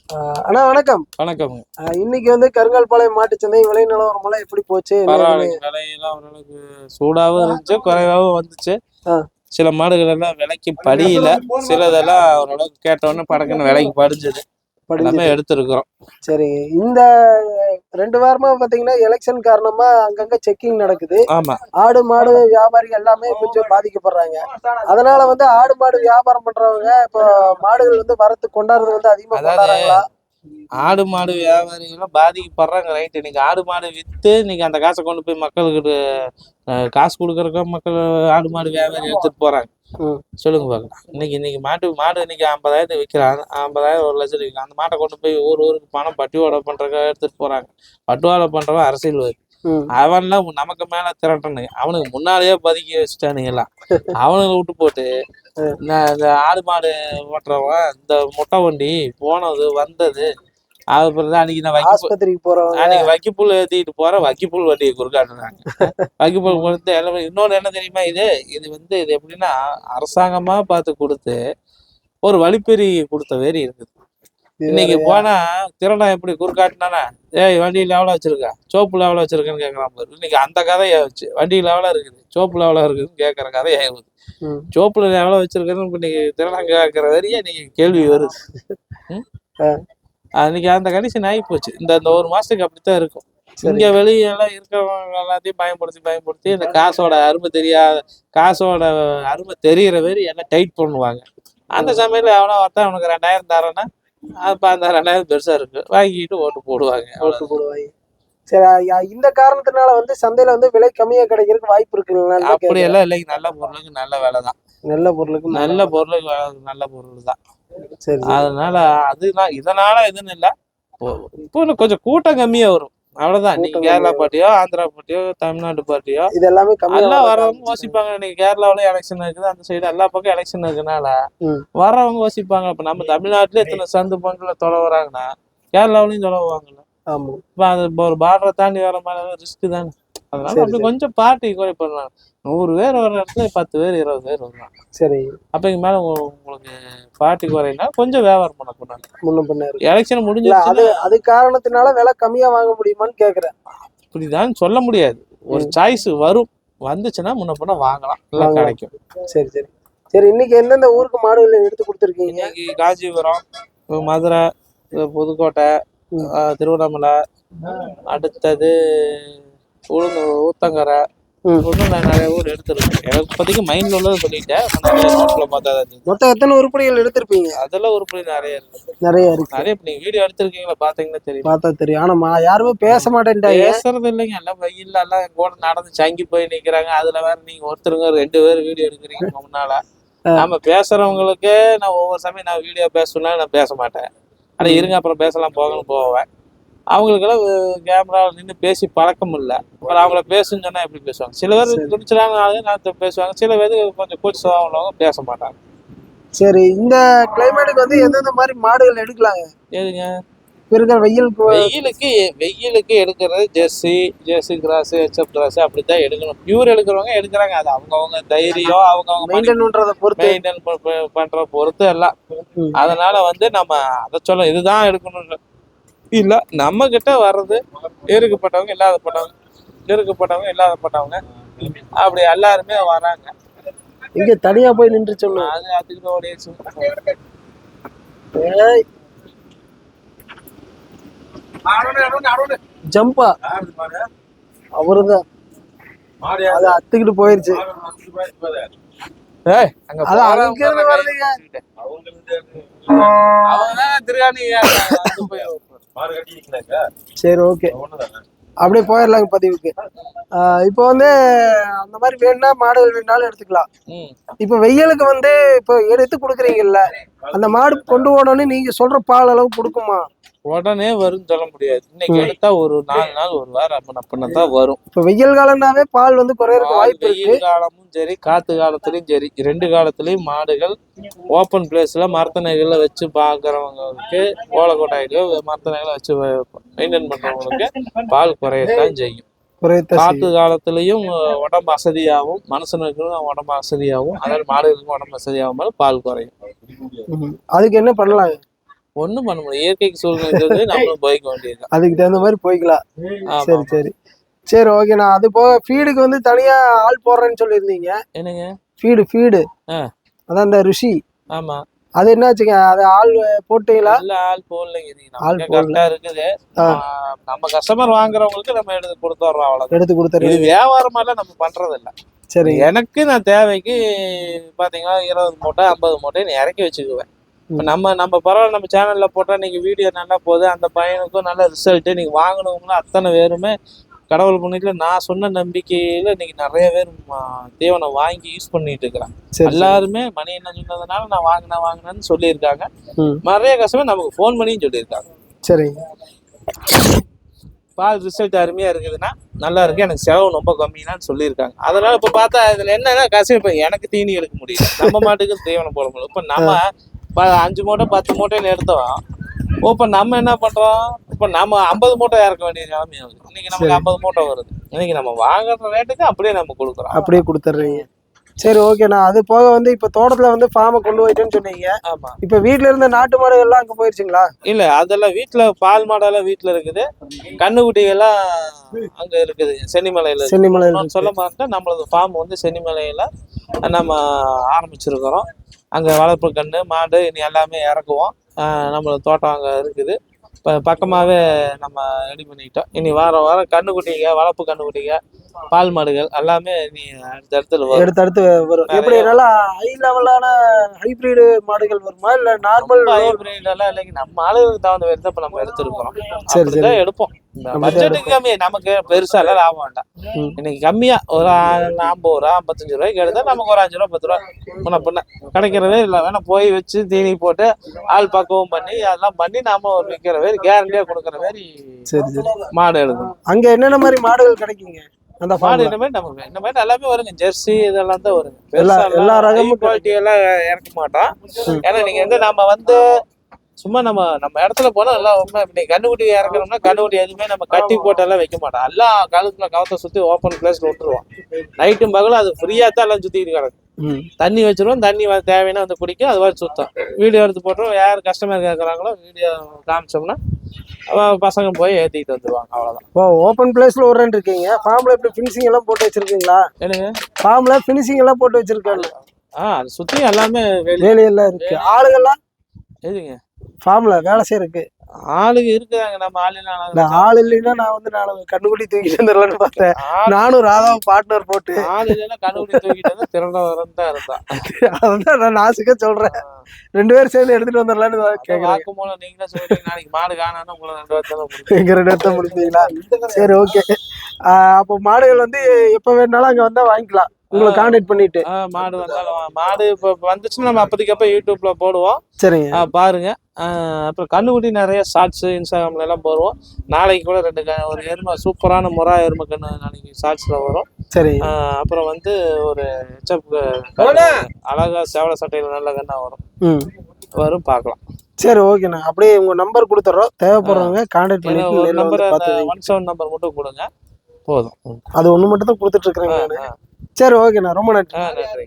அண்ணா வணக்கம். வணக்கம். இன்னைக்கு வந்து கருங்கால்பாளையம் மாட்டுச்சந்தை விலை நிலவரமெல்லாம் எப்படி போச்சு? பரவாயில்லைங்க. விலையெல்லாம் ஓரளவுக்கு சூடாகவும் இருந்துச்சு, குறைவாகவும் வந்துச்சு. சில மாடுகள் எல்லாம் விலைக்கு படியில, சிலதெல்லாம் ஓரளவுக்கு கேட்டோன்னே படக்குன்னு விலைக்கு படிஞ்சது. எல்லாமே எடுத்திருக்கிறோம். சரி, இந்த 2 வாரமா பாத்தீங்கன்னா எலெக்ஷன் காரணமா அங்கங்க செக்கிங் நடக்குது. ஆமா, ஆடு மாடு வியாபாரி எல்லாமே கொஞ்சம் பாதிக்கப்படுறாங்க. அதனால வந்து ஆடு மாடு வியாபாரம் பண்றவங்க இப்போ மாடுகள் வந்து வரத்து கொண்டாடுறது வந்து அதிகமா கொண்டாடுறாங்களா? ஆடு மாடு வியாபாரிகளும் பாதிக்கப்படுறாங்க. ரைட்டு. இன்னைக்கு ஆடு மாடு வித்து இன்னைக்கு அந்த காசை கொண்டு போய் மக்களுக்கு காசு கொடுக்கறக்க மக்கள் ஆடு மாடு வியாபாரி எடுத்துட்டு போறாங்க. சொல்லுங்க பார்க்கலாம். இன்னைக்கு மாடு இன்னைக்கு 50,000 விற்கிறாங்க. 50,000 1,00,000 விற்கிறாங்க. அந்த மாட்டை கொண்டு போய் ஊருக்கு பணம் பட்டுவாடை பண்றதுக்காக எடுத்துட்டு போறாங்க. பட்டுவாடை பண்றவன் அரசியல்வாதி. அவன்லாம் நமக்கு மேல திரட்டணுங்க. அவனுக்கு முன்னாலேயே பதுக்கி வச்சுட்டானுங்க எல்லாம். அவனுங்களை விட்டு போட்டு இந்த ஆடு மாடு ஓட்டுறவன் இந்த முட்டை வண்டி போனது வந்தது. அப்புறம் அன்னைக்கு நான் ஆஸ்பத்திரிக்கு போறோம். அன்னைக்கு வக்கிப்புல் ஏற்றிட்டு போற வக்கிப்புல் வண்டியை குறுக்காட்டுறாங்க. வக்கிப்புல் கொடுத்து எல்லாம். இன்னொன்று என்ன தெரியுமா, இது வந்து இது எப்படின்னா அரசாங்கமா பார்த்து கொடுத்து ஒரு வழிப்பறி கொடுத்த வேறு இருக்குது. இன்னைக்கு போனா திருடன் எப்படி குறுக்காட்டினானா, ஏய் வண்டியில் எவ்வளோ வச்சிருக்க, சோப்புல எவ்வளோ வச்சிருக்கேன்னு கேட்கறான் பாரு. இன்னைக்கு அந்த கதையை வச்சு வண்டியில் எவ்வளோ இருக்குது, சோப்புல எவ்வளோ இருக்குதுன்னு கேட்கற கதையை ஆகுது. சோப்புல எவ்வளோ வச்சிருக்கேன்னு இன்னைக்கு திருடன் கேட்கற வரையே இன்னைக்கு கேள்வி வருது. அன்னைக்கு அந்த கண்டிஷன் ஆகி போச்சு. இந்த ஒரு மாசத்துக்கு அப்படித்தான் இருக்கும். இங்க வெளியெல்லாம் இருக்கிறவங்க எல்லாத்தையும் பயன்படுத்தி இந்த காசோட அருமை தெரிகிற வரை எல்லாம் டைட் பண்ணுவாங்க. அந்த சமயத்துல எவனோ ஒருத்தன் அவனுக்கு 2,000 தரேன்னா அப்ப அந்த 2,000 பெருசா இருக்கு வாங்கிட்டு ஓட்டு போடுவாங்க. சரி, இந்த காரணத்தினால வந்து சந்தையில வந்து விலை கம்மியா கிடைக்கிறதுக்கு வாய்ப்பு இருக்குங்களா? அப்படி எல்லாம் இல்லைங்க. நல்ல பொருளுக்கு நல்ல விலை தான். நல்ல பொருளுக்கு நல்ல பொருள் தான். சரி, அதனால அதுதான் இதனால எதுன்னு இல்லை. இப்போ கொஞ்சம் கூட்டம் கம்மியா வரும், அவ்வளவுதான். நீங்க கேரளா பார்ட்டியோ ஆந்திரா பார்ட்டியோ தமிழ்நாடு பார்ட்டியோ இது எல்லாமே எல்லாம் வரவங்க யோசிப்பாங்க. இன்னைக்கு கேரளாவில எலெக்ஷன் இருக்குது, அந்த சைடு எல்லா பக்கம் எலெக்ஷன் இருக்குனால வரவங்க யோசிப்பாங்க. இப்ப நம்ம தமிழ்நாட்டுல எத்தனை சந்து பங்குல தொலைவுறாங்கன்னா கேரளாவிலையும் தொலைவாங்கல்ல. இப்ப அது ஒரு பார்டரை தாண்டி வர மாதிரி ரிஸ்க் தானே. அதனால அப்படி கொஞ்சம் பார்ட்டி குறை பண்ணலாம். 100 பேர் வர இடத்துல 10 பேர் 20 பேர் வருவாங்க. சரி, அப்பக்கு மேல உங்களுக்கு பார்ட்டி குறைனா கொஞ்சம் வியாபாரம் பண்ணக்கூடாது. எலெக்ஷன் முடிஞ்சு அது காரணத்தினால விலை கம்மியா வாங்க முடியுமான்னு கேக்குறேன். இப்படிதான் சொல்ல முடியாது. ஒரு சாய்ஸ் வரும், வந்துச்சுன்னா முன்ன பின்ன வாங்கலாம், நல்லா கிடைக்கும். சரி சரி சரி. இன்னைக்கு எந்தெந்த ஊருக்கு மாடுகளை எடுத்து கொடுத்துருக்கீங்க? இன்னைக்கு காஞ்சிபுரம், மதுரை, புதுக்கோட்டை, திருவண்ணாமலை, அடுத்தது ஊத்தங்கரை, நான் நிறைய ஊர் எடுத்துருக்கேன். எனக்கு இப்போதைக்கு மைண்ட்ல உள்ளதை சொல்லிட்டேன். நோட்ல பார்த்தா மொத்தம் எத்தனை உருப்படிகள் எடுத்திருப்பீங்க? அதெல்லாம் உருப்படி நிறைய இருக்கு. நிறைய நீங்க வீடியோ எடுத்திருக்கீங்களா, பாத்தீங்கன்னா தெரியும். பார்த்தா தெரியும். ஆனா யாருமே பேச மாட்டேன்ட்டாங்க. பேசுறது இல்லைங்க. எல்லாம் வெயில்ல எல்லாம் கூட நடந்து சங்கி போய் நிக்கிறாங்க. அதுல வேற நீங்க ஒருத்தருங்க 2 பேர் வீடியோ எடுக்கிறீங்க முன்னால. நம்ம பேசுறவங்களுக்கு நான் ஒவ்வொரு சமயம் நான் வீடியோ பேசணும்னா நான் பேச மாட்டேன். ஆனா இருங்க அப்புறம் பேசலாம் போகணும்னு போவேன். அவங்களுக்கெல்லாம் கேமராவில் நின்று பேசி பழக்கம் இல்லை. அப்புறம் அவங்கள பேசுன்னு சொன்னா எப்படி பேசுவாங்க? சில பேர் துணிச்சலான நான் பேசுவாங்க, சில பேர் கொஞ்சம் கூச்சமாக உள்ளவங்க பேச மாட்டாங்க. சரி, இந்த கிளைமேட்டுக்கு வந்து எந்தெந்த மாதிரி மாடுகள் எடுக்கலாங்க? எதுங்க வெயிலுக்கு எடுக்கிறது ஜெர்சி கிராஸ், ஹெச்எப் கிராஸ் அப்படித்தான் எடுக்கணும். பியூர் எடுக்கிறவங்க எடுக்கிறாங்க. அது அவங்கவுங்க தைரியம், அவங்கவுங்க மெயின்டைன் பண்ற பொறுத்து எல்லாம். அதனால வந்து நம்ம அதை சொல்ல இதுதான் எடுக்கணும் இல்ல. நம்ம கிட்ட வர்றது இருக்கப்பட்டவங்க இல்லாதப்பட்டவங்க அப்படி எல்லாருமே வராங்க. இங்க தனியா போய் நின்று சொல்லணும். அது அதுக்கு ஜம்பா அவருதான் அது அத்துக்கிட்டு போயிருச்சு. சரி, ஓகே, அப்படியே போயிடலாங்க பதிவுக்கு. இப்போ வந்து அந்த மாதிரி வேணும்னா மாடுகள் வேணாலும் எடுத்துக்கலாம். இப்ப வெயிலுக்கு வந்து இப்போ எடுத்து கொடுக்குறீங்கல்ல, அந்த மாடு கொண்டு போனோன்னு நீங்க சொல்ற பால் அளவு கொடுக்குமா? உடனே வரும்னு சொல்ல முடியாது. இன்னைக்கு எடுத்தா ஒரு 4 நாள் ஒரு வாரம் அப்படின்னா வரும். இப்ப வெயில் காலம்னாவே பால் வந்து குறையறதுக்கு வாய்ப்பு இருக்கு. வெயில் காலமும் சரி, காத்து காலத்திலயும் சரி, 2 காலத்திலயும் மாடுகள் ஓப்பன் பிளேஸ்ல மரத்தனைகளை வச்சு பாக்குறவங்களுக்கு, ஓலக்கோட்டாயிலோ மரத்தனைகளை வச்சு மெயின்டைன் பண்றவங்களுக்கு பால் குறையத்தான் செய்யும். காத்து காலத்திலையும் உடம்பு அசதியாகவும், மனுஷனுக்கும் உடம்பு அசதியாகவும், அதாவது மாடுகளுக்கும் உடம்பு அசதியாகும் பால் குறையும். அதுக்கு என்ன பண்ணலாம்? ஒண்ணும் பண்ண முடியும். இயற்கைக்கு சூழ்நிலை நம்மளும் போய்க்க வேண்டியது. அதுக்கு தகுந்த மாதிரி போய்க்கலாம். சரி சரி சரி ஓகேண்ணா. அது போக ஃபீடுக்கு வந்து தனியா ஆள் போடுறேன்னு சொல்லியிருந்தீங்க. என்னங்க? ஃபீடு அதான் இந்த ருஷி. ஆமா. அது என்னாச்சுங்க? அது ஆள் போட்டீங்களா? இல்ல, ஆள் போடலைங்க. நமக்கு கரெக்டா இருக்குது. நம்ம கஸ்டமர் வாங்குறவங்களுக்கு நம்ம எடுத்து கொடுத்துறோம், அவ்வளவு. எடுத்து கொடுத்துறோம். இது வியாபாரமா எல்லாம் நம்ம பண்றது இல்ல. சரி, எனக்கு நான் தேவைக்கு பாத்தீங்கன்னா 20 மூட்டை 50 மூட்டை இறக்கி வச்சுக்குவேன். இப்போ நம்ம பரவாயில்ல, நம்ம சேனல்ல போட்டா நீங்க வீடியோ நல்லா போகுது, அந்த பையனுக்கும் நல்ல ரிசல்ட். நீங்க வாங்கினவங்களும் அத்தனை பேருமே கடவுள் புண்ணியத்துல நான் சொன்ன நம்பிக்கையில இன்னைக்கு நிறைய பேர் தீவனம் வாங்கி யூஸ் பண்ணிட்டு இருக்கிறான். எல்லாருமே மணி என்ன சொன்னதுனால நான் வாங்கினேன்னு சொல்லியிருக்காங்க. நிறைய கஷ்டமே நமக்கு ஃபோன் பண்ணியும் சொல்லியிருக்காங்க. சரி, பால் ரிசல்ட் அருமையா இருக்குதுன்னா நல்லா இருக்கு, எனக்கு செலவு ரொம்ப கம்மினான்னு சொல்லியிருக்காங்க. அதனால இப்ப பார்த்தா இதுல என்னன்னா கஷ்டம், இப்ப எனக்கு தீனி எடுக்க முடியும், நம்ம மாட்டுக்கு தீவனம் போட முடியும். இப்ப நம்ம 5 மூட்டை 10 மூட்டைன்னு எடுத்தோம். இப்ப நம்ம என்ன பண்றோம், இப்ப நம்ம 50 மூட்டை இறக்க வேண்டிய நிலைமை ஆகுது. இன்னைக்கு நமக்கு 50 மூட்டை வருது. இன்னைக்கு நம்ம வாங்குற ரேட்டுக்கு அப்படியே நம்ம கொடுக்குறோம். அப்படியே கொடுத்துட்றீங்க. சரி ஓகேண்ணா. அது போக வந்து இப்ப தோட்டத்துல வந்து ஃபார்மை கொண்டு போயிட்டேன்னு சொன்னீங்க. ஆமா. இப்ப வீட்டுல இருந்த நாட்டு மாடுகள் எல்லாம் அங்க போயிருச்சுங்களா? இல்ல, அதெல்லாம் வீட்டுல பால் மாடெல்லாம் வீட்டுல இருக்குது. கண்ணுக்குட்டிகள்லாம் அங்க இருக்குது சென்னிமலையில. சொல்ல மாட்டேன், நம்மளது ஃபார்ம் வந்து சென்னிமலையில நம்ம ஆரம்பிச்சிருக்கிறோம். அங்க வளர்ப்பு கண்ணு மாடு இனி எல்லாமே இறக்குவோம். நம்மளது தோட்டம் அங்க இருக்குது. இப்போ பக்கமாகவே நம்ம ரெடி பண்ணிக்கிட்டோம். இனி வாரம் கண்ணுக்குட்டிங்க, வளர்ப்பு கண்ணுக்குட்டிங்க, பால் மாடுகள் எல்லாமே நீ அடுத்தடுத்து வரும். எப்படி நல்லா ஹை லெவலான ஹைபிரிட் மாடுகள் வருமா இல்ல நார்மல் ஹைபிரிட் எல்லாம் இல்லைங்க? நம்ம ஆளுகளுக்கு தகுந்த மாதிரி தான் நம்ம எடுத்துருக்கிறோம். சரி சரி, எடுப்போம். பட்ஜெட்டுக்கு கம்மி, நமக்கு பெருசா எல்லாம் லாபம் வேண்டாம். இன்னைக்கு கம்மியா ஒரு 50 ரூபா 55 ரூபாய்க்கு எடுத்தா நமக்கு ஒரு 5 ரூபா 10 ரூபா முன்ன பின்ன கிடைக்கிறதே இல்லை. வேணா போய் வச்சு தீனி போட்டு ஆள் பக்குவம் பண்ணி அதெல்லாம் பண்ணி நாம ஒரு விற்கிற மாதிரி கேரண்டியா கொடுக்குற மாதிரி சரி சரி மாடு எடுக்கணும். அங்க என்னென்ன மாதிரி மாடுகள் கிடைக்குங்க? அந்த மாடு இந்த மாதிரி நமக்கு இந்த மாதிரி எல்லாமே வருங்க. ஜெர்சி இதெல்லாம் தான் வருங்க. எல்லா ரகமும் குவாலிட்டி எல்லாம் இறக்க மாட்டோம். ஏன்னா நீங்க வந்து நம்ம வந்து சும்மா நம்ம இடத்துல போனா எல்லாம் உண்மை. இன்னைக்கு கண்ணுக்குட்டி இறக்கணும்னா கண்ணுக்குட்டி எதுவுமே நம்ம கட்டி போட்டெல்லாம் வைக்க மாட்டோம். எல்லாம் கழுத்துல கவத்தை சுத்தி ஓப்பன் பிளேஸ்ல விட்டுருவோம். நைட்டும் பகலும் அது ஃப்ரீயா தான் எல்லாம் சுத்திட்டு கிடக்கும். தண்ணி வச்சிருவோம், தண்ணி தேவைன்னா வந்து குடிக்கும், அது மாதிரி சுத்தம். வீடியோ எடுத்து போட்டுருவோம். யார் கஸ்டமர் கேட்கறாங்களோ வீடியோ காமிச்சோம்னா பசங்க போய் ஏத்திட்டு வந்துருவாங்க. அவ்வளவுதான். ஓப்பன் பிளேஸ்ல ஒரு ரெண்டு இருக்கீங்க. ஃபார்ம்ல எப்படி ஃபினிஷிங் எல்லாம் போட்டு வச்சிருக்கீங்களா? என்னங்க ஃபார்ம்ல ஃபினிஷிங் எல்லாம் போட்டு வச்சிருக்காங்க? அது சுத்தி எல்லாமே வேலையெல்லாம் இருக்கு. ஆளுகள்லாம் எதுங்க ஃபார்ம்ல வேலை செய்யறதுக்கு ஆளுங்க இருக்குதாங்க. நம்ம ஆள் இல்லைன்னா நான் வந்து கண்ணுக்குட்டி தூக்கிட்டு வந்துடலான்னு பார்த்தேன். நானும் ராதாவும் பார்ட்னர் போட்டு ஆள் இல்லைன்னா கண்ணுக்குட்டி தூக்கிட்டு வந்து திறந்த தான் இருந்தான். அதான் நான் நாசுக்க சொல்றேன். 2 பேரும் சேர்ந்து எடுத்துட்டு வந்துடலான்னு கேட்கறேன். மூலம் நீங்களே சொல்றீங்க, நாளைக்கு மாடு காணான்னு உங்களை 2 வருஷம் எங்க 2 வருஷம் முடிப்பீங்களா? சரி ஓகே. அப்போ மாடுகள் வந்து எப்ப வேணாலும் அங்க வந்தா வாங்கிக்கலாம், உங்களை கான்டாக்ட் பண்ணிட்டு. மாடு வந்தாலும் மாடு இப்போ வந்துச்சுன்னா நம்ம அப்போதைக்கப்ப யூடியூப்ல போடுவோம். சரிங்க, பாருங்க. அப்புறம் கண்ணுக்குட்டி நிறைய ஷார்ட்ஸ் இன்ஸ்டாகிராம்ல எல்லாம் போடுவோம். நாளைக்கு கூட ஒரு எருமை சூப்பரான முறா எருமை கண்ணு நாளைக்கு ஷார்ட்ஸ்ல வரும். சரி. அப்புறம் வந்து ஒரு அழகா சேவல சட்டையில நல்ல கண்ணா வரும் பார்க்கலாம். சரி ஓகேண்ணா. அப்படியே உங்க நம்பர் கொடுத்துறோம், தேவைப்படுறவங்க கான்டாக்ட் பண்ணி. ஒரு நம்பர் 17 நம்பர் மட்டும் கொடுங்க போதும். அது ஒண்ணு மட்டும் தான் கொடுத்துட்டு இருக்கிறேன். சரி ஓகேண்ணா, ரொம்ப நன்றி.